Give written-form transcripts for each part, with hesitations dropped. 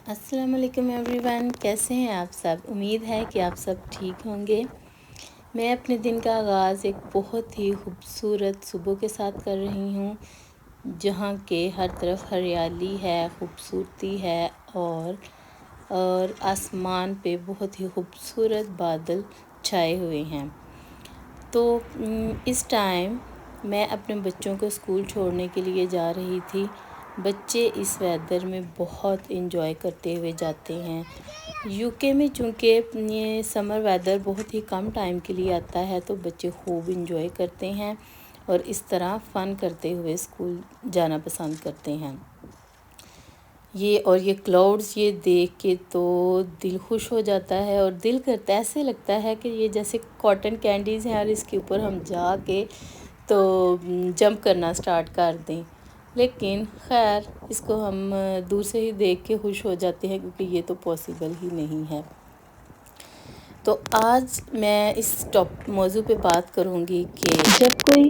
السلام علیکم every one, کیسے ہیں آپ سب؟ امید ہے کہ آپ سب ٹھیک ہوں گے۔ میں اپنے دن کا آغاز ایک بہت ہی خوبصورت صبح کے ساتھ کر رہی ہوں، جہاں کہ ہر طرف ہریالی ہے، خوبصورتی ہے اور آسمان پہ بہت ہی خوبصورت بادل چھائے ہوئے ہیں۔ تو اس ٹائم میں اپنے بچوں کو اسکول چھوڑنے کے لیے جا رہی تھی۔ بچے اس ویدر میں بہت انجوائے کرتے ہوئے جاتے ہیں۔ یو کے میں چونکہ یہ سمر ویدر بہت ہی کم ٹائم کے لیے آتا ہے، تو بچے خوب انجوائے کرتے ہیں اور اس طرح فن کرتے ہوئے اسکول جانا پسند کرتے ہیں۔ یہ کلاؤڈز یہ دیکھ کے تو دل خوش ہو جاتا ہے، اور دل کرتا ہے، ایسے لگتا ہے کہ یہ جیسے کاٹن کینڈیز ہیں اور اس کے اوپر ہم جا کے تو جمپ کرنا سٹارٹ کر دیں۔ لیکن خیر، اس کو ہم دور سے ہی دیکھ کے خوش ہو جاتے ہیں، کیونکہ یہ تو پاسبل ہی نہیں ہے۔ تو آج میں اس موضوع پہ بات کروں گی کہ جب کوئی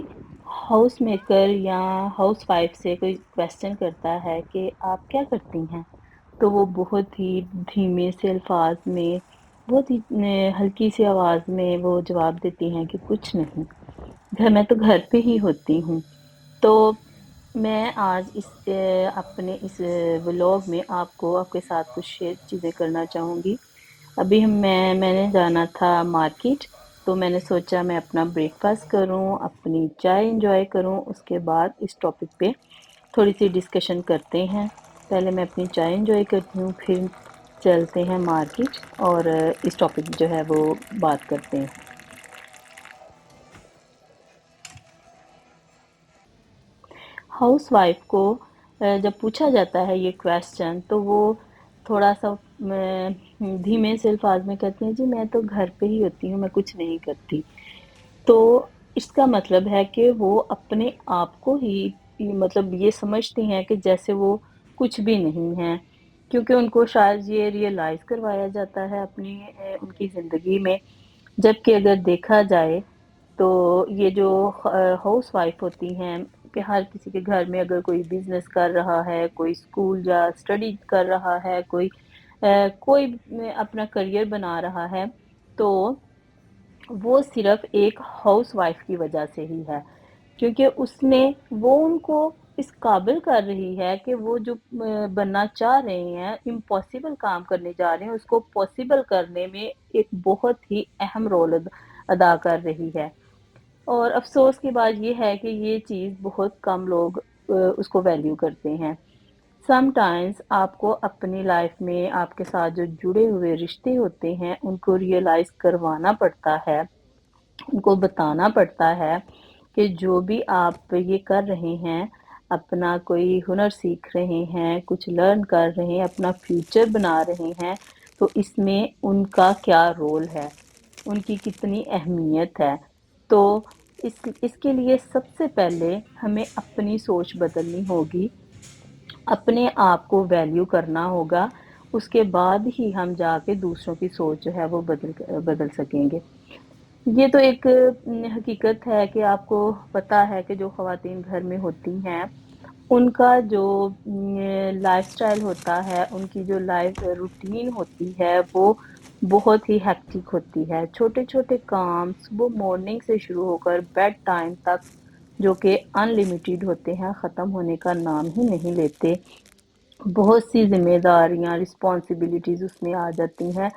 ہاؤس میکر یا ہاؤس وائف سے کوئی کویسچن کرتا ہے کہ آپ کیا کرتی ہیں، تو وہ بہت ہی دھیمے سے الفاظ میں، بہت ہی ہلکی سی آواز میں وہ جواب دیتی ہیں کہ کچھ نہیں، میں تو گھر پہ ہی ہوتی ہوں۔ تو میں آج اپنے اس ولاگ میں آپ کے ساتھ کچھ چیزیں کرنا چاہوں گی۔ ابھی میں نے جانا تھا مارکیٹ، تو میں نے سوچا میں اپنا بریک فاسٹ کروں، اپنی چائے انجوائے کروں، اس کے بعد اس ٹاپک پہ تھوڑی سی ڈسکشن کرتے ہیں۔ پہلے میں اپنی چائے انجوائے کرتی ہوں، پھر چلتے ہیں مارکیٹ اور اس ٹاپک جو ہے وہ بات کرتے ہیں۔ ہاؤس وائف کو جب پوچھا جاتا ہے یہ کویسچن، تو وہ تھوڑا سا دھیمے سے الفاظ میں کہتے ہیں جی میں تو گھر پہ ہی ہوتی ہوں، میں کچھ نہیں کرتی۔ تو اس کا مطلب ہے کہ وہ اپنے آپ کو ہی مطلب یہ سمجھتے ہیں کہ جیسے وہ کچھ بھی نہیں ہے، کیونکہ ان کو شاید یہ ریئلائز کروایا جاتا ہے اپنی ان کی زندگی میں۔ جبکہ اگر دیکھا جائے تو یہ جو ہاؤس وائف ہوتی ہیں، کہ ہر کسی کے گھر میں اگر کوئی بزنس کر رہا ہے، کوئی اسکول یا اسٹڈی کر رہا ہے، کوئی اپنا کریئر بنا رہا ہے، تو وہ صرف ایک ہاؤس وائف کی وجہ سے ہی ہے، کیونکہ وہ ان کو اس قابل کر رہی ہے کہ وہ جو بننا چاہ رہے ہیں، امپاسبل کام کرنے جا رہے ہیں، اس کو پاسبل کرنے میں ایک بہت ہی اہم رول ادا کر رہی ہے۔ اور افسوس کی بات یہ ہے کہ یہ چیز بہت کم لوگ اس کو ویلیو کرتے ہیں۔ سم ٹائمز آپ کو اپنی لائف میں آپ کے ساتھ جو جڑے ہوئے رشتے ہوتے ہیں، ان کو ریئلائز کروانا پڑتا ہے، ان کو بتانا پڑتا ہے کہ جو بھی آپ یہ کر رہے ہیں، اپنا کوئی ہنر سیکھ رہے ہیں، کچھ لرن کر رہے ہیں، اپنا فیوچر بنا رہے ہیں، تو اس میں ان کا کیا رول ہے، ان کی کتنی اہمیت ہے۔ تو اس کے لیے سب سے پہلے ہمیں اپنی سوچ بدلنی ہوگی، اپنے آپ کو ویلیو کرنا ہوگا، اس کے بعد ہی ہم جا کے دوسروں کی سوچ جو ہے وہ بدل سکیں گے۔ یہ تو ایک حقیقت ہے کہ آپ کو پتا ہے کہ جو خواتین گھر میں ہوتی ہیں، ان کا جو لائف سٹائل ہوتا ہے، ان کی جو لائف روٹین ہوتی ہے، وہ بہت ہی ہیکٹک ہوتی ہے۔ چھوٹے چھوٹے کام صبح مارننگ سے شروع ہو کر بیڈ ٹائم تک، جو کہ ان لمیٹیڈ ہوتے ہیں، ختم ہونے کا نام ہی نہیں لیتے۔ بہت سی ذمہ داریاں، رسپانسبلٹیز اس میں آ جاتی ہیں،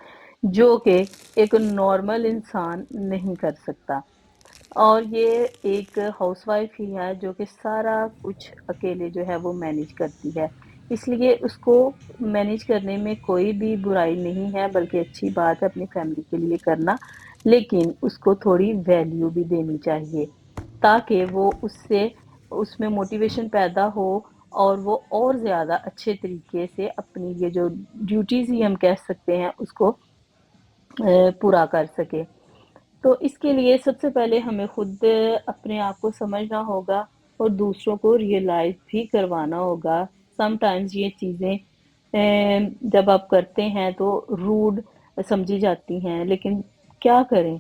جو کہ ایک نارمل انسان نہیں کر سکتا۔ اور یہ ایک ہاؤس وائف ہی ہے جو کہ سارا کچھ اکیلے جو ہے وہ مینیج کرتی ہے۔ اس لیے اس کو مینیج کرنے میں کوئی بھی برائی نہیں ہے، بلکہ اچھی بات ہے اپنی فیملی کے لیے کرنا، لیکن اس کو تھوڑی ویلیو بھی دینی چاہیے، تاکہ وہ اس میں موٹیویشن پیدا ہو، اور وہ اور زیادہ اچھے طریقے سے اپنی یہ جو ڈیوٹیز ہی ہم کہہ سکتے ہیں اس کو پورا کر سکے۔ تو اس کے لیے سب سے پہلے ہمیں خود اپنے آپ کو سمجھنا ہوگا، اور دوسروں کو ریئلائز بھی کروانا ہوگا۔ سم ٹائمز یہ چیزیں جب آپ کرتے ہیں تو روڈ سمجھی جاتی ہیں، لیکن کیا کریں،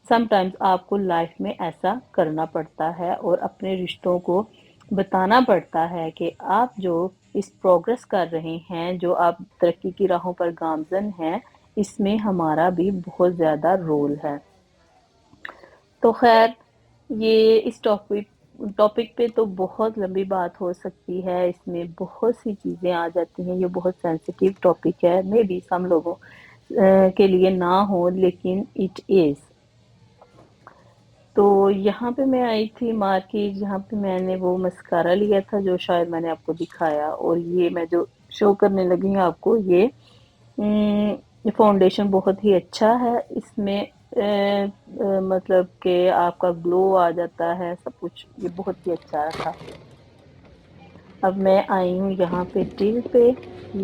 سم ٹائمز آپ کو لائف میں ایسا کرنا پڑتا ہے، اور اپنے رشتوں کو بتانا پڑتا ہے کہ آپ جو اس پروگرس کر رہے ہیں، جو آپ ترقی کی راہوں پر گامزن ہیں، اس میں ہمارا بھی بہت زیادہ رول ہے۔ تو خیر یہ اس ٹاپک پہ تو بہت لمبی بات ہو سکتی ہے، اس میں بہت سی چیزیں آ جاتی ہیں، یہ بہت سینسیٹیو ٹاپک ہے، مے بی سم لوگوں کے لیے نہ ہو، لیکن اٹ از۔ تو یہاں پہ میں آئی تھی مارکیٹ، جہاں پہ میں نے وہ مسکارا لیا تھا جو شاید میں نے آپ کو دکھایا، اور یہ میں جو شو کرنے لگی ہوں آپ کو، یہ فاؤنڈیشن بہت ہی اچھا ہے، اس میں مطلب کہ آپ کا گلو آ جاتا ہے، سب کچھ یہ بہت ہی اچھا تھا۔ اب میں آئی ہوں یہاں پہ ٹل پہ،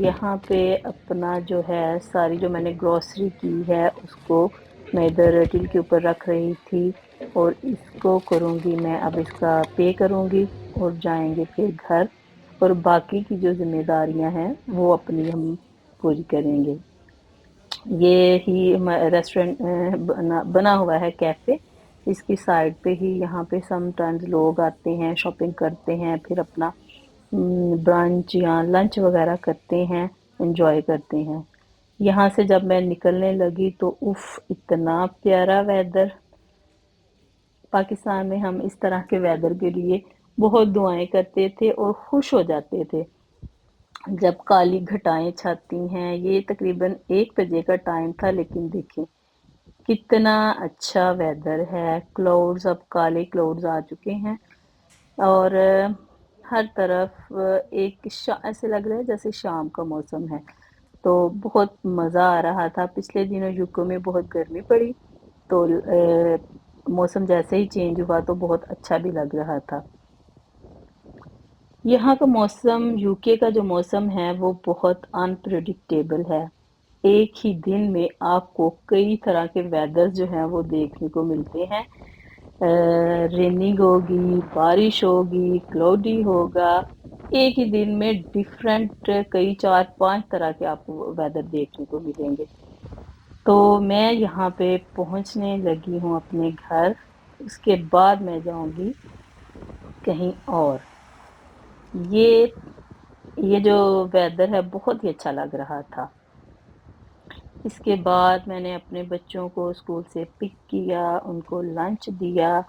یہاں پہ اپنا جو ہے ساری جو میں نے گروسری کی ہے اس کو میں ادھر ٹل کے اوپر رکھ رہی تھی، اور اس کو کروں گی میں اب اس کا پے کروں گی اور جائیں گے پھر گھر، اور باقی کی جو ذمہ داریاں ہیں وہ اپنی ہم پوری کریں گے۔ یہ ہی ریسٹورینٹ بنا ہوا ہے کیفے، اس کی سائڈ پہ ہی یہاں پہ سم ٹائمز لوگ آتے ہیں، شاپنگ کرتے ہیں، پھر اپنا برانچ یا لنچ وغیرہ کرتے ہیں، انجوائے کرتے ہیں۔ یہاں سے جب میں نکلنے لگی تو اف اتنا پیارا ویدر، پاکستان میں ہم اس طرح کے ویدر کے لیے بہت دعائیں کرتے تھے اور خوش ہو جاتے تھے جب کالی گھٹائیں چھاتی ہیں۔ یہ تقریباً 1 بجے کا ٹائم تھا، لیکن دیکھیں کتنا اچھا ویدر ہے، کلاؤڈز اب کالے کلاؤڈز آ چکے ہیں، اور ہر طرف ایسے لگ رہا ہے جیسے شام کا موسم ہے، تو بہت مزہ آ رہا تھا۔ پچھلے دنوں یوکو میں بہت گرمی پڑی، تو موسم جیسے ہی چینج ہوا تو بہت اچھا بھی لگ رہا تھا۔ یہاں کا موسم، یوکے کا جو موسم ہے وہ بہت انپریڈکٹیبل ہے، ایک ہی دن میں آپ کو کئی طرح کے ویدر جو ہیں وہ دیکھنے کو ملتے ہیں، ریننگ ہوگی، بارش ہوگی، کلاؤڈی ہوگا، ایک ہی دن میں ڈیفرنٹ کئی 4-5 طرح کے آپ کو ویدر دیکھنے کو ملیں گے۔ تو میں یہاں پہ پہنچنے لگی ہوں اپنے گھر، اس کے بعد میں جاؤں گی کہیں اور۔ یہ جو ویدر ہے بہت ہی اچھا لگ رہا تھا۔ اس کے بعد میں نے اپنے بچوں کو اسکول سے پک کیا، ان کو لنچ دیا،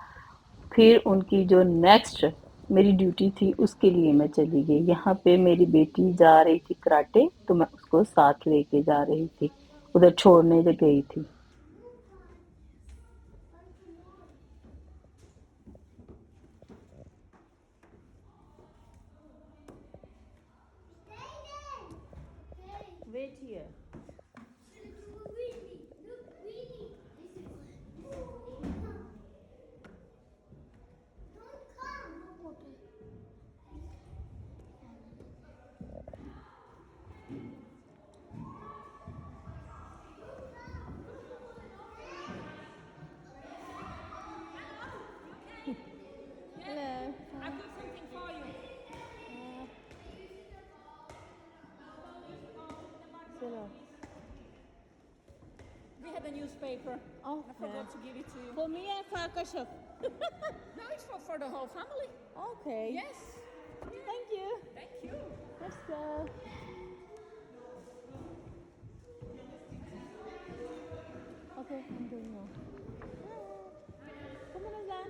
پھر ان کی جو نیکسٹ میری ڈیوٹی تھی اس کے لیے میں چلی گئی۔ یہاں پہ میری بیٹی جا رہی تھی کراٹے، تو میں اس کو ساتھ لے کے جا رہی تھی، ادھر چھوڑنے گئی تھی۔ Wait here. Hello. I've got something for you. چلو We had a newspaper. Oh, I forgot to give it to you. For me and for Kashaf. No, it's for the whole family. Okay. Yes. Thank you. Thank you. Let's go. Okay, I'm going now. Come on, Azan.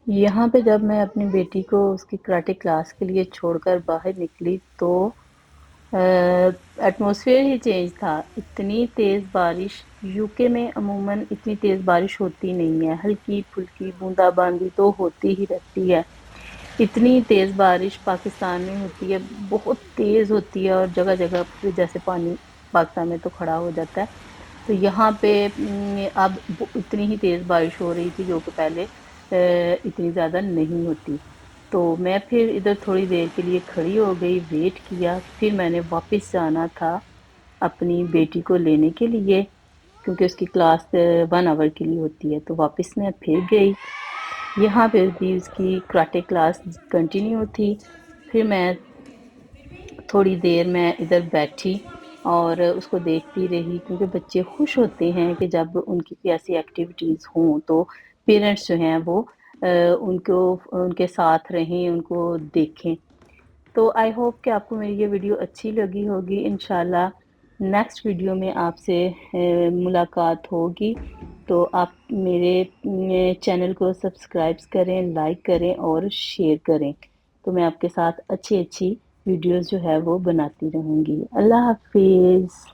یہاں پہ جب میں اپنی بیٹی کو اس کی karate class کے لیے چھوڑ کر باہر نکلی تو ایٹماسفیئر ہی چینج تھا، اتنی تیز بارش، یوکے میں عموماً اتنی تیز بارش ہوتی نہیں ہے، ہلکی پھلکی بوندا باندی تو ہوتی ہی رہتی ہے۔ اتنی تیز بارش پاکستان میں ہوتی ہے، بہت تیز ہوتی ہے، اور جگہ جگہ پہ جیسے پانی پاکستان میں تو کھڑا ہو جاتا ہے، تو یہاں پہ اب اتنی ہی تیز بارش ہو رہی تھی جو کہ پہلے اتنی زیادہ نہیں ہوتی۔ تو میں پھر ادھر تھوڑی دیر کے لیے کھڑی ہو گئی، ویٹ کیا، پھر میں نے واپس جانا تھا اپنی بیٹی کو لینے کے لیے، کیونکہ اس کی کلاس 1 آور کے لیے ہوتی ہے، تو واپس میں پھر گئی۔ یہاں پہ بھی اس کی کراٹے کلاس کنٹینیو تھی. پھر میں تھوڑی دیر میں ادھر بیٹھی اور اس کو دیکھتی رہی، کیونکہ بچے خوش ہوتے ہیں کہ جب ان کی کوئی ایسی ایکٹیویٹیز ہوں تو پیرنٹس جو ہیں وہ ان کے ساتھ رہیں، ان کو دیکھیں. تو آئی ہوپ کہ آپ کو میری یہ ویڈیو اچھی لگی ہوگی. انشاءاللہ نیکسٹ ویڈیو میں آپ سے ملاقات ہوگی. تو آپ میرے چینل کو سبسکرائب کریں، لائک کریں اور شیئر کریں. تو میں آپ کے ساتھ اچھی ویڈیوز جو ہے وہ بناتی رہوں گی. اللہ حافظ.